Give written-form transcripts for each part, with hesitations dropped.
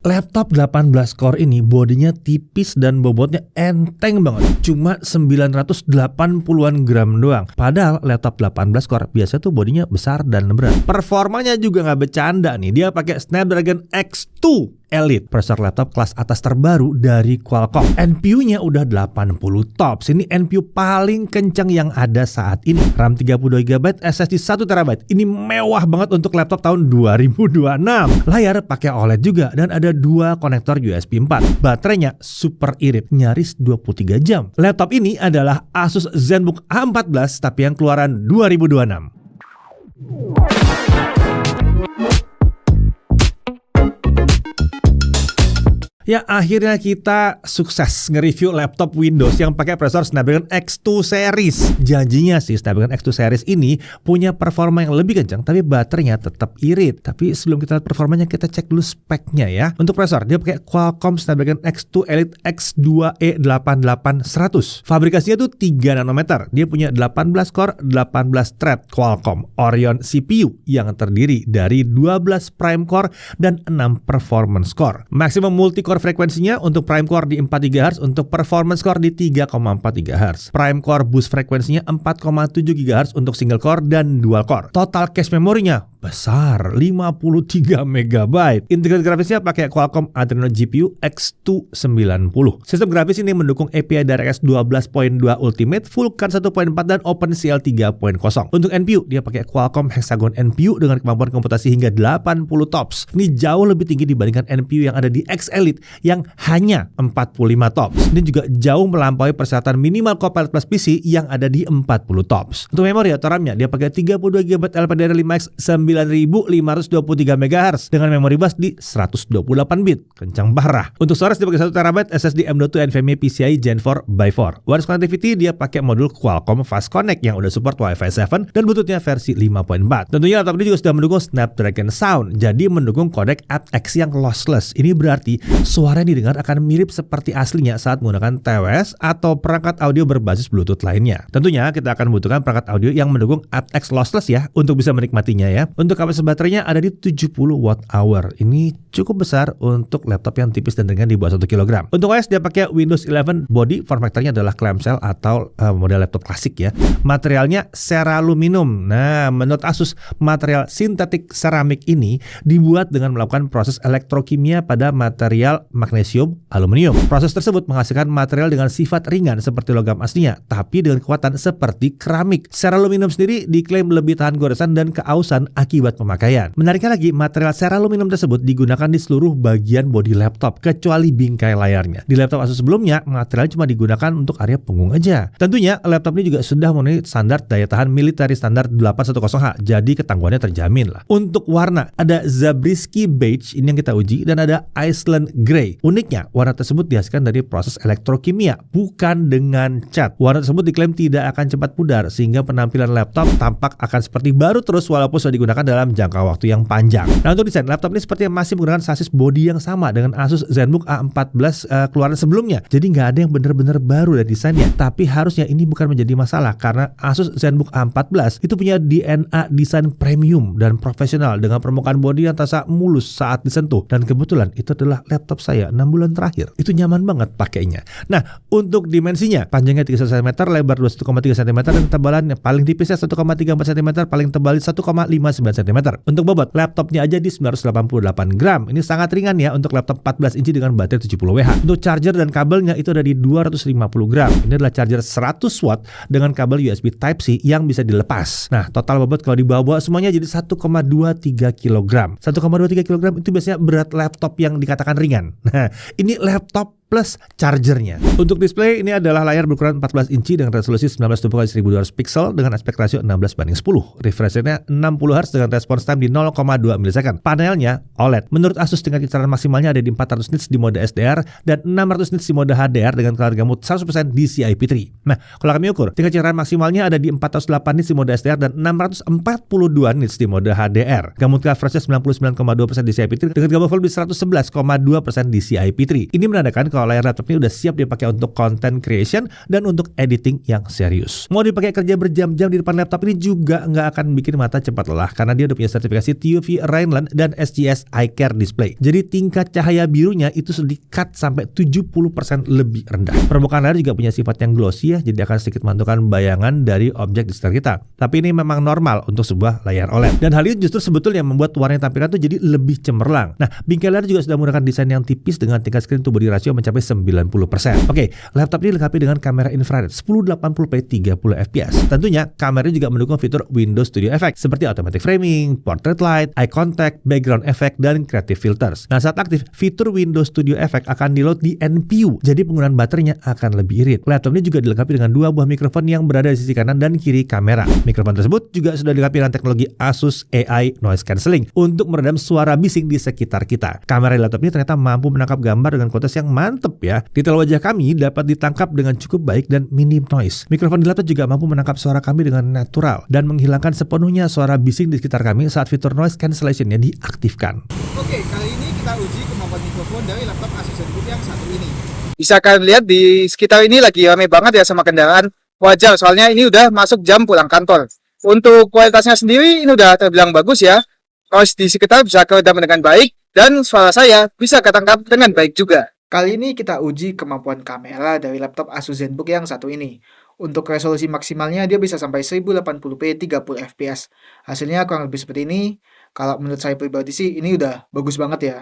Laptop 18 core ini bodinya tipis dan bobotnya enteng banget. Cuma 980-an gram doang. Padahal laptop 18 core biasa tuh bodinya besar dan berat. Performanya juga nggak bercanda nih. Dia pakai Snapdragon X2 Elite, prosesor laptop kelas atas terbaru dari Qualcomm. NPU-nya udah 80 tops. Ini NPU paling kencang yang ada saat ini. RAM 32GB, SSD 1TB. Ini mewah banget untuk laptop tahun 2026. Layar pakai OLED juga dan ada 2 konektor USB 4. Baterainya super irit, nyaris 23 jam. Laptop ini adalah Asus ZenBook A14 tapi yang keluaran 2026. Ya, akhirnya kita sukses nge-review laptop Windows yang pakai prosesor Snapdragon X2 series. Janjinya sih Snapdragon X2 series ini punya performa yang lebih kencang tapi baterainya tetap irit. Tapi sebelum kita lihat performanya, kita cek dulu speknya ya. Untuk prosesor dia pakai Qualcomm Snapdragon X2 Elite X2E8800. Fabrikasinya tuh 3 nanometer. Dia punya 18 core, 18 thread Qualcomm Orion CPU yang terdiri dari 12 prime core dan 6 performance core. Maksimum multi-core frekuensinya untuk prime core di 4 GHz, untuk performance core di 3,4 GHz. Prime core boost frekuensinya 4,7 GHz untuk single core dan dual core. Total cache memorinya besar, 53 MB. Integrated grafisnya pakai Qualcomm Adreno GPU X290. Sistem grafis ini mendukung API DirectX 12.2 Ultimate, Vulkan 1.4 dan OpenCL 3.0. Untuk NPU dia pakai Qualcomm Hexagon NPU dengan kemampuan komputasi hingga 80 tops. Ini jauh lebih tinggi dibandingkan NPU yang ada di X Elite yang hanya 45 tops. Ini juga jauh melampaui persyaratan minimal Copilot Plus PC yang ada di 40 tops. Untuk memori atau RAM-nya dia pakai 32GB LPDDR5X 9523 MHz dengan memori bus di 128 bit. Kencang parah. Untuk storage dia pakai 1TB SSD M.2 NVMe PCIe Gen 4x4. Wireless connectivity dia pakai modul Qualcomm Fast Connect yang udah support Wi-Fi 7 dan Bluetooth-nya versi 5.4. Tentunya laptop ini juga sudah mendukung Snapdragon Sound, jadi mendukung kodek aptX yang lossless. Ini berarti suara yang didengar akan mirip seperti aslinya saat menggunakan TWS atau perangkat audio berbasis Bluetooth lainnya. Tentunya kita akan membutuhkan perangkat audio yang mendukung aptX lossless ya untuk bisa menikmatinya ya. Untuk kapasitas baterainya ada di 70 Wh. Ini cukup besar untuk laptop yang tipis dan ringan di bawah 1 kg. Untuk OS dia pakai Windows 11 body, form factor-nya adalah clamshell atau model laptop klasik ya. Materialnya Seraluminium. Nah, menurut Asus, material sintetik seramik ini dibuat dengan melakukan proses elektrokimia pada material magnesium aluminium. Proses tersebut menghasilkan material dengan sifat ringan seperti logam aslinya, tapi dengan kekuatan seperti keramik. Seraluminium sendiri diklaim lebih tahan goresan dan keausan akibat pemakaian. Menariknya lagi, material seraluminium tersebut digunakan di seluruh bagian bodi laptop kecuali bingkai layarnya. Di laptop Asus sebelumnya, material cuma digunakan untuk area punggung aja. Tentunya laptop ini juga sudah memenuhi standar daya tahan military standar 810H, jadi ketangguhannya terjamin lah. Untuk warna, ada Zabriskie Beige, ini yang kita uji, dan ada Iceland Grey. Uniknya, warna tersebut dihasilkan dari proses elektrokimia, bukan dengan cat. Warna tersebut diklaim tidak akan cepat pudar, sehingga penampilan laptop tampak akan seperti baru terus walaupun sudah digunakan dalam jangka waktu yang panjang. Nah, untuk desain, laptop ini sepertinya masih menggunakan sasis bodi yang sama dengan Asus ZenBook A14 keluaran sebelumnya. Jadi nggak ada yang benar-benar baru dari desainnya. Tapi harusnya ini bukan menjadi masalah karena Asus ZenBook A14 itu punya DNA desain premium dan profesional dengan permukaan bodi yang terasa mulus saat disentuh. Dan kebetulan itu adalah laptop saya 6 bulan terakhir. Itu nyaman banget pakainya. Nah, untuk dimensinya, panjangnya 31 cm, lebar 21,3 cm, dan ketebalannya paling tipisnya 1,34 cm, paling tebal 1,59 cm. Untuk bobot, laptopnya aja di 988 gram. Ini sangat ringan ya untuk laptop 14 inci dengan baterai 70 Wh. Untuk charger dan kabelnya itu ada di 250 gram. Ini adalah charger 100 watt dengan kabel USB Type-C yang bisa dilepas. Nah, total bobot kalau dibawa semuanya jadi 1,23 kg. 1,23 kg itu biasanya berat laptop yang dikatakan ringan. Nah, ini laptop plus chargernya. Untuk display ini adalah layar berukuran 14 inci dengan resolusi 1920x1200 pixel dengan aspek rasio 16:10. Refresh rate-nya 60 Hz dengan response time di 0,2 ms. Panelnya OLED. Menurut Asus tingkat kecerdasan maksimalnya ada di 400 nits di mode SDR dan 600 nits di mode HDR dengan color gamut 100% DCI-P3. Nah, kalau kami ukur, tingkat kecerdasan maksimalnya ada di 408 nits di mode SDR dan 642 nits di mode HDR. Gamut refresh-nya 99,2% DCI-P3 dengan gamut full di 111,2% DCI-P3. Ini menandakan kalau layar laptop ini udah siap dipakai untuk content creation dan untuk editing yang serius. Mau dipakai kerja berjam-jam di depan laptop ini juga nggak akan bikin mata cepat lelah karena dia udah punya sertifikasi TUV Rheinland dan SGS Eye Care Display. Jadi tingkat cahaya birunya itu sedikit sampai 70% lebih rendah. Permukaan layar juga punya sifat yang glossy ya, jadi akan sedikit memantulkan bayangan dari objek di sekitar kita. Tapi ini memang normal untuk sebuah layar OLED. Dan hal ini justru sebetulnya membuat warna yang tampilkan tuh jadi lebih cemerlang. Nah, bingkai layar juga sudah menggunakan desain yang tipis dengan tingkat screen to body ratio mencapai 90%. Oke, laptop ini dilengkapi dengan kamera infrared 1080p 30fps. Tentunya kameranya juga mendukung fitur Windows Studio Effects seperti automatic framing, portrait light, eye contact, background effect, dan creative filters. Nah, saat aktif, fitur Windows Studio Effects akan di-load di NPU, jadi penggunaan baterainya akan lebih irit. Laptop ini juga dilengkapi dengan dua buah mikrofon yang berada di sisi kanan dan kiri kamera. Mikrofon tersebut juga sudah dilengkapi dengan teknologi Asus AI Noise Cancelling untuk meredam suara bising di sekitar kita. Kamera di laptop ini ternyata mampu menangkap gambar dengan kualitas yang mantep ya. Detail wajah kami dapat ditangkap dengan cukup baik dan minim noise. Mikrofon di laptop juga mampu menangkap suara kami dengan natural dan menghilangkan sepenuhnya suara bising di sekitar kami saat fitur noise cancellation-nya diaktifkan. Oke, kali ini kita uji kemampuan mikrofon dari laptop Asus ZenBook yang satu ini. Bisa kalian lihat di sekitar ini lagi ramai banget ya sama kendaraan. Wajar, soalnya ini udah masuk jam pulang kantor. Untuk kualitasnya sendiri ini udah terbilang bagus ya. Noise di sekitar bisa keredam dengan baik dan suara saya bisa ketangkap dengan baik juga. Kali ini kita uji kemampuan kamera dari laptop Asus ZenBook yang satu ini. Untuk resolusi maksimalnya dia bisa sampai 1080p 30fps. Hasilnya kurang lebih seperti ini. Kalau menurut saya pribadi sih ini udah bagus banget ya.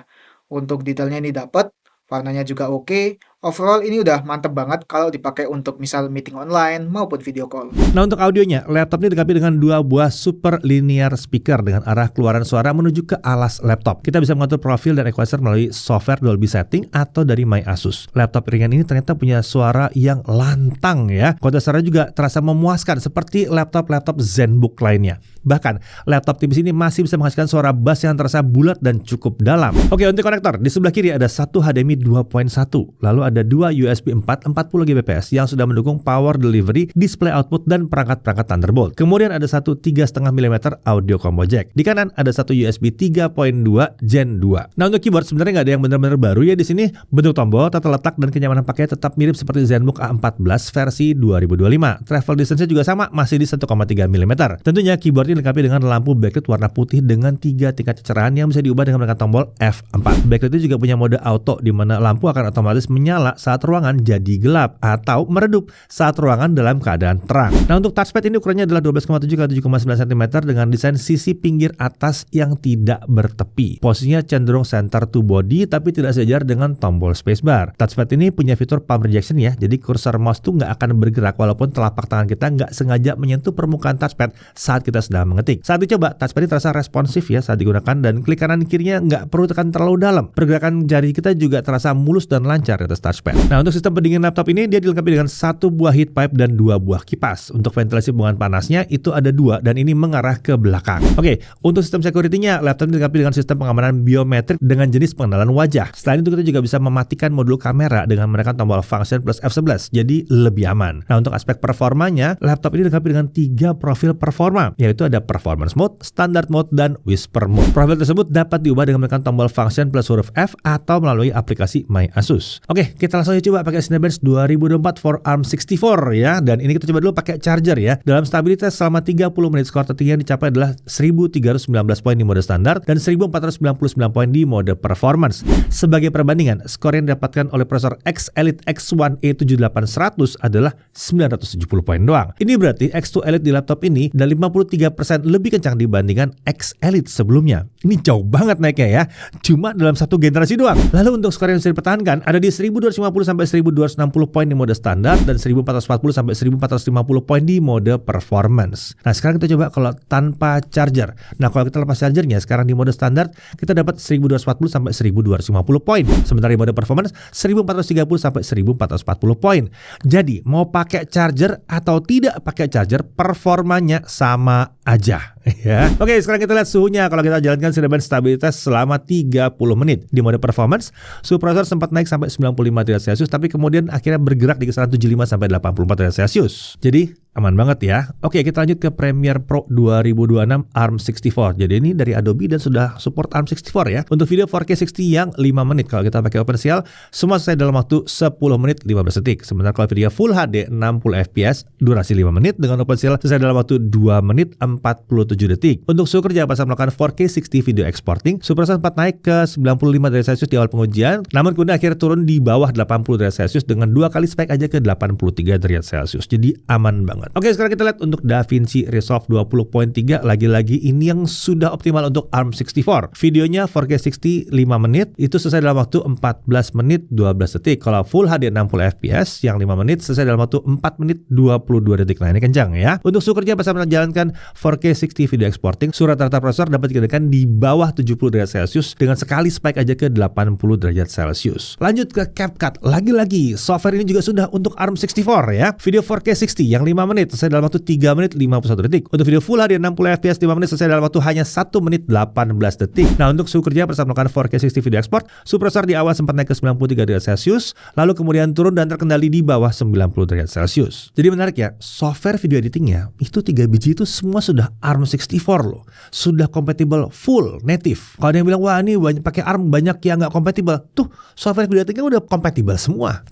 Untuk detailnya ini dapat, warnanya juga oke. Overall ini udah mantep banget kalau dipakai untuk misal meeting online maupun video call. Nah, untuk audionya, laptop ini dilengkapi dengan dua buah super linear speaker dengan arah keluaran suara menuju ke alas laptop. Kita bisa mengatur profil dan equalizer melalui software Dolby Setting atau dari My Asus. Laptop ringan ini ternyata punya suara yang lantang ya. Kualitas suara juga terasa memuaskan seperti laptop-laptop ZenBook lainnya. Bahkan, laptop tipis ini masih bisa menghasilkan suara bass yang terasa bulat dan cukup dalam. Oke, untuk konektor, di sebelah kiri ada satu HDMI 2.1, lalu ada dua USB 4 40Gbps yang sudah mendukung power delivery, display output, dan perangkat-perangkat Thunderbolt. Kemudian ada satu 3,5 mm audio combo jack. Di kanan ada satu USB 3.2 Gen 2. Nah, untuk keyboard sebenarnya nggak ada yang benar-benar baru ya di sini. Bentuk tombol, tata letak, dan kenyamanan pakai tetap mirip seperti ZenBook A14 versi 2025. Travel distance-nya juga sama, masih di 1,3 mm. Tentunya keyboard ini dilengkapi dengan lampu backlit warna putih dengan 3 tingkat kecerahan yang bisa diubah dengan menekan tombol F4. Backlit itu juga punya mode auto di mana lampu akan otomatis menyala saat ruangan jadi gelap atau meredup saat ruangan dalam keadaan terang. Nah, untuk touchpad ini ukurannya adalah 12,7 x 7,9 cm dengan desain sisi pinggir atas yang tidak bertepi. Posisinya cenderung center to body tapi tidak sejajar dengan tombol spacebar. Touchpad ini punya fitur palm rejection ya, jadi kursor mouse tuh nggak akan bergerak walaupun telapak tangan kita nggak sengaja menyentuh permukaan touchpad saat kita sedang mengetik. Saat dicoba, touchpad ini terasa responsif ya saat digunakan dan klik kanan kirinya nggak perlu tekan terlalu dalam. Pergerakan jari kita juga terasa mulus dan lancar di atas touchpad. Nah, untuk sistem pendingin laptop ini dia dilengkapi dengan satu buah heat pipe dan dua buah kipas. Untuk ventilasi buangan panasnya itu ada dua dan ini mengarah ke belakang. Oke, untuk sistem security-nya laptop ini dilengkapi dengan sistem pengamanan biometrik dengan jenis pengenalan wajah. Selain itu kita juga bisa mematikan modul kamera dengan menekan tombol function plus F11, jadi lebih aman. Nah, untuk aspek performanya, laptop ini dilengkapi dengan 3 profil performa, yaitu ada performance mode, standard mode, dan whisper mode. Profil tersebut dapat diubah dengan menekan tombol function plus huruf F atau melalui aplikasi My Asus. Oke, kita langsung aja coba pakai Cinebench 2024 for ARM64 ya. Dan ini kita coba dulu pakai charger ya. Dalam stabilitas selama 30 menit skor tertinggi yang dicapai adalah 1319 poin di mode standar dan 1499 poin di mode performance. Sebagai perbandingan, skor yang didapatkan oleh prosesor X Elite X1 E7800 adalah 970 poin doang. Ini berarti X2 Elite di laptop ini dan 53% lebih kencang dibandingkan X Elite sebelumnya. Ini jauh banget naiknya ya. Cuma dalam satu generasi doang. Lalu untuk skor yang bisa dipertahankan ada di 1250 sampai 1260 poin di mode standar dan 1440 sampai 1450 poin di mode performance. Nah, sekarang kita coba kalau tanpa charger. Nah, kalau kita lepas chargernya sekarang di mode standar kita dapat 1240 sampai 1250 poin. Sementara di mode performance 1430 sampai 1440 poin. Jadi, mau pakai charger atau tidak pakai charger, performanya sama aja ya. Oke, sekarang kita lihat suhunya. Kalau kita jalankan Cinebench stabilitas selama 30 menit di mode performance, suhu prosesor sempat naik sampai 95 derajat Celcius, tapi kemudian akhirnya bergerak di kisaran 75 sampai 84 derajat Celcius. Jadi aman banget ya. Oke, kita lanjut ke Premiere Pro 2026 ARM64. Jadi ini dari Adobe dan sudah support ARM64 ya. Untuk video 4K 60 yang 5 menit. Kalau kita pakai OpenCL, semua selesai dalam waktu 10 menit 15 detik. Sementara kalau video Full HD 60 fps, durasi 5 menit, dengan OpenCL selesai dalam waktu 2 menit 47 detik. Untuk suhu kerja pas melakukan 4K 60 video exporting, suhu prosesor sempat naik ke 95 derajat Celcius di awal pengujian, namun kemudian akhirnya turun di bawah 80 derajat Celcius dengan 2 kali spike aja ke 83 derajat Celcius. Jadi aman banget. Oke, sekarang kita lihat untuk DaVinci Resolve 20.3. Lagi-lagi ini yang sudah optimal untuk ARM64. Videonya 4K 60 5 menit, itu selesai dalam waktu 14 menit 12 detik. Kalau Full HD 60 fps yang 5 menit selesai dalam waktu 4 menit 22 detik. Nah, ini kencang ya. Untuk suhu kerja pas menjalankan 4K 60 video exporting, suhu rata-rata prosesor dapat dikendalikan di bawah 70 derajat Celcius dengan sekali spike aja ke 80 derajat Celcius. Lanjut ke CapCut. Lagi-lagi software ini juga sudah untuk ARM64 ya. Video 4K 60 yang 5 menit selesai dalam waktu 3 menit 51 detik. Untuk video Full HD 60 fps 5 menit selesai dalam waktu hanya 1 menit 18 detik. Nah, untuk suhu kerja bersama melakukan 4K 60 video export, suhu prosesor di awal sempat naik ke 93 derajat Celcius, lalu kemudian turun dan terkendali di bawah 90 derajat Celcius. Jadi menarik ya, software video editingnya itu 3 biji itu semua sudah ARM64 loh. Sudah compatible full native. Kalau ada yang bilang, wah ini banyak pakai ARM banyak yang nggak compatible. Tuh, software video editingnya udah compatible semua.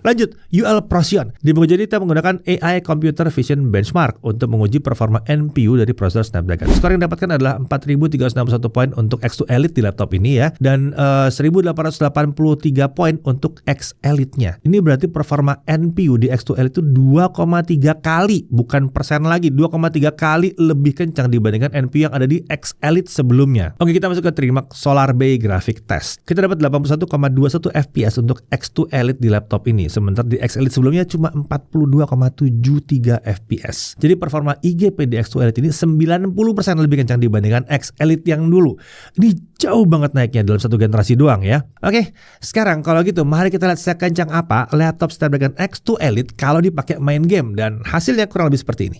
Lanjut, UL Procyon. Di buku jadi kita menggunakan AI Computer Vision Benchmark untuk menguji performa NPU dari prosesor Snapdragon. Skor yang didapatkan adalah 4.361 poin untuk X2 Elite di laptop ini ya, dan 1.883 poin untuk X Elite-nya. Ini berarti performa NPU di X2 Elite itu 2,3 kali, bukan persen lagi, 2,3 kali lebih kencang dibandingkan NPU yang ada di X Elite sebelumnya. Oke, kita masuk ke Trimax Solar Bay Graphic Test. Kita dapat 81,21 fps untuk X2 Elite di laptop ini, sementara di X Elite sebelumnya cuma 42,73 fps. Jadi performa IGP di X2 Elite ini 90% lebih kencang dibandingkan X Elite yang dulu. Ini jauh banget naiknya dalam satu generasi doang ya. Oke, sekarang kalau gitu mari kita lihat sekencang apa laptop Snapdragon X2 Elite kalau dipakai main game, dan hasilnya kurang lebih seperti ini.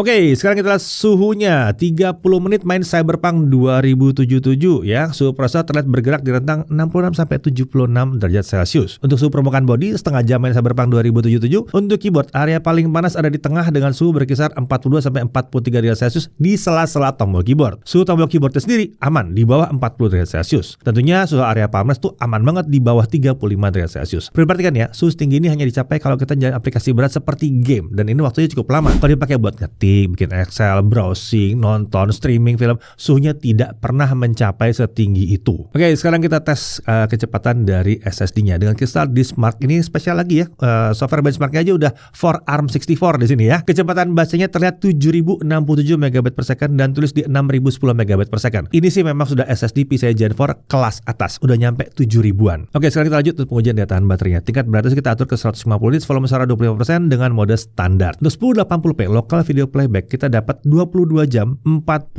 Oke, sekarang kita lihat suhunya. 30 menit main Cyberpunk 2077 ya. Suhu prosesor terlihat bergerak di rentang 66 sampai 76 derajat Celcius. Untuk suhu permukaan bodi setengah jam main Cyberpunk 2077. Untuk keyboard, area paling panas ada di tengah dengan suhu berkisar 42 sampai 43 derajat Celcius di sela-sela tombol keyboard. Suhu tombol keyboardnya sendiri aman di bawah 40 derajat Celcius. Tentunya suhu area panas tuh aman banget di bawah 35 derajat Celcius. Perhatikan ya, suhu tinggi ini hanya dicapai kalau kita jalan aplikasi berat seperti game, dan ini waktunya cukup lama. Kalau dipakai buat ngetik, bikin Excel, browsing, nonton, streaming film, suhunya tidak pernah mencapai setinggi itu. Oke, sekarang kita tes kecepatan dari SSD-nya dengan Crystal Disk Mark. Ini spesial lagi ya, software benchmarknya aja udah for ARM64 di sini ya. Kecepatan bacanya terlihat 7067 MB per second dan tulis di 6010 MB per second. Ini sih memang sudah SSD PCIe Gen 4 kelas atas, udah nyampe 7000-an. Oke, sekarang kita lanjut untuk pengujian daya tahan baterainya. Tingkat beratnya kita atur ke 150 nits, volume suara 25% dengan mode standar. Untuk 1080p local video playback kita dapat 22 jam 48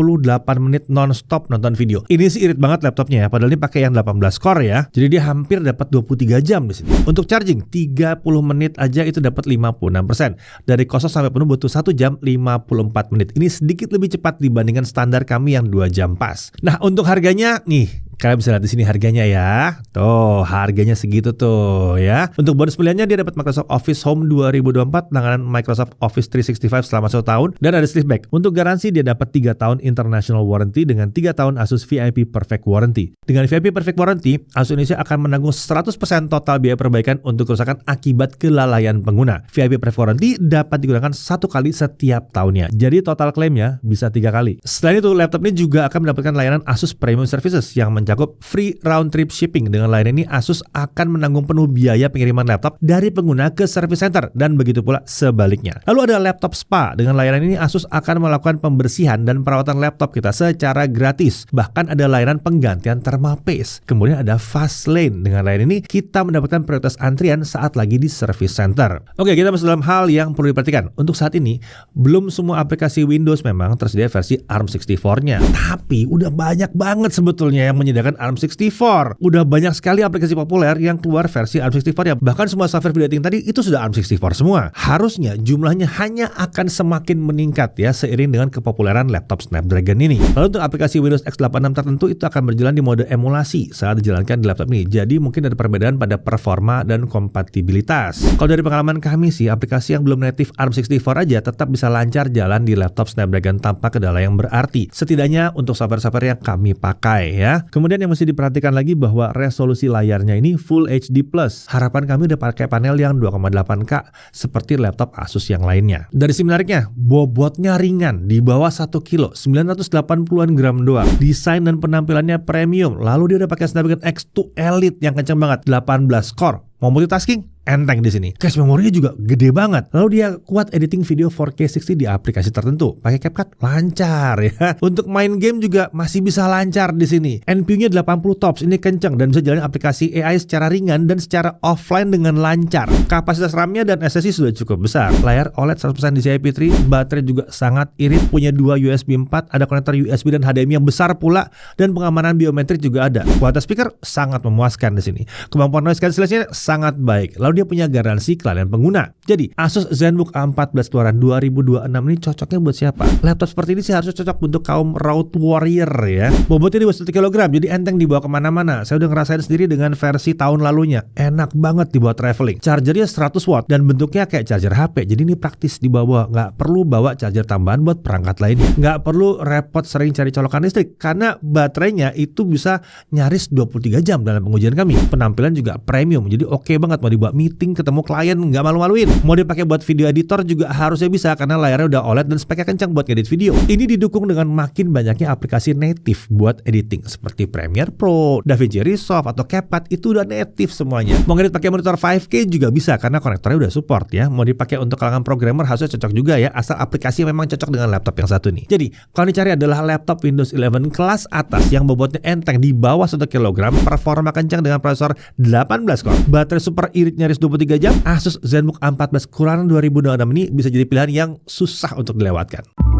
menit non-stop nonton video. Ini sih irit banget laptopnya ya, padahal ini pakai yang 18 core ya. Jadi dia hampir dapat 23 jam di sini. Untuk charging 30 menit aja itu dapat 56%. Dari kosong sampai penuh butuh 1 jam 54 menit. Ini sedikit lebih cepat dibandingkan standar kami yang 2 jam pas. Nah, untuk harganya nih Kalian bisa lihat di sini harganya ya. Tuh, harganya segitu tuh ya. Untuk bonus pilihannya dia dapat Microsoft Office Home 2024 langganan Microsoft Office 365 selama 1 tahun dan ada sleeve bag. Untuk garansi dia dapat 3 tahun international warranty dengan 3 tahun Asus VIP Perfect Warranty. Dengan VIP Perfect Warranty, Asus Indonesia akan menanggung 100% total biaya perbaikan untuk kerusakan akibat kelalaian pengguna. VIP Perfect Warranty dapat digunakan 1 kali setiap tahunnya. Jadi total klaimnya bisa 3 kali. Selain itu, laptop ini juga akan mendapatkan layanan Asus Premium Services yang mencakup free round trip shipping. Dengan layanan ini, Asus akan menanggung penuh biaya pengiriman laptop dari pengguna ke service center dan begitu pula sebaliknya. Lalu ada laptop spa. Dengan layanan ini, Asus akan melakukan pembersihan dan perawatan laptop kita secara gratis. Bahkan ada layanan penggantian thermal paste. Kemudian ada fast lane. Dengan layanan ini, kita mendapatkan prioritas antrian saat lagi di service center. Oke, kita masuk dalam hal yang perlu diperhatikan. Untuk saat ini, belum semua aplikasi Windows memang tersedia versi ARM64-nya. Tapi udah banyak banget sebetulnya yang menyediakan ARM64. Udah banyak sekali aplikasi populer yang keluar versi ARM64 ya. Bahkan semua software video editing tadi itu sudah ARM64 semua. Harusnya jumlahnya hanya akan semakin meningkat ya seiring dengan kepopuleran laptop Snapdragon ini. Lalu untuk aplikasi Windows x86 tertentu itu akan berjalan di mode emulasi saat dijalankan di laptop ini. Jadi mungkin ada perbedaan pada performa dan kompatibilitas. Kalau dari pengalaman kami sih, aplikasi yang belum native ARM64 aja tetap bisa lancar jalan di laptop Snapdragon tanpa kendala yang berarti. Setidaknya untuk software-software yang kami pakai ya. Kemudian yang mesti diperhatikan lagi bahwa resolusi layarnya ini Full HD+. Harapan kami udah pakai panel yang 2,8K seperti laptop Asus yang lainnya. Dari sisi menariknya, bobotnya ringan di bawah 1 kilo, 980-an gram doang. Desain dan penampilannya premium. Lalu dia udah pakai Snapdragon X2 Elite yang kencang banget, 18 core. Mau multitasking? Enteng di sini. Cache memorinya juga gede banget. Lalu dia kuat editing video 4K 60 di aplikasi tertentu. Pakai CapCut lancar ya. Untuk main game juga masih bisa lancar di sini. NPU-nya 80 TOPS, ini kencang dan bisa jalan aplikasi AI secara ringan dan secara offline dengan lancar. Kapasitas RAM-nya dan SSD sudah cukup besar. Layar OLED 100% DCI P3, baterai juga sangat irit, punya 2 USB 4, ada konektor USB dan HDMI yang besar pula dan pengamanan biometrik juga ada. Kualitas speaker sangat memuaskan di sini. Kemampuan noise cancellation-nya sangat baik. Lalu dia punya garansi kelalaian pengguna. Jadi, Asus ZenBook A14 keluaran 2026 ini cocoknya buat siapa? Laptop seperti ini sih harusnya cocok untuk kaum road warrior ya. Bobotnya di bawah 1 kg, jadi enteng dibawa kemana-mana. Saya udah ngerasain sendiri dengan versi tahun lalunya. Enak banget dibawa traveling. Chargernya 100 watt dan bentuknya kayak charger HP. Jadi ini praktis dibawa. Nggak perlu bawa charger tambahan buat perangkat lainnya. Nggak perlu repot sering cari colokan listrik karena baterainya itu bisa nyaris 23 jam dalam pengujian kami. Penampilan juga premium. Jadi oke banget mau dibawa meeting, ketemu klien, nggak malu-maluin. Mau dipakai buat video editor juga harusnya bisa karena layarnya udah OLED dan speknya kencang buat ngedit video. Ini didukung dengan makin banyaknya aplikasi native buat editing seperti Premiere Pro, DaVinci Resolve atau CapCut itu udah native semuanya. Mau ngedit pakai monitor 5K juga bisa karena konektornya udah support ya. Mau dipakai untuk kalangan programmer harusnya cocok juga ya, asal aplikasi memang cocok dengan laptop yang satu nih. Jadi, kalau dicari adalah laptop Windows 11 kelas atas yang bobotnya enteng di bawah 1 kg, performa kencang dengan prosesor 18 core, baterai super irit nyaris 23 jam, Asus ZenBook A14 keluaran 2026 ini bisa jadi pilihan yang susah untuk dilewatkan.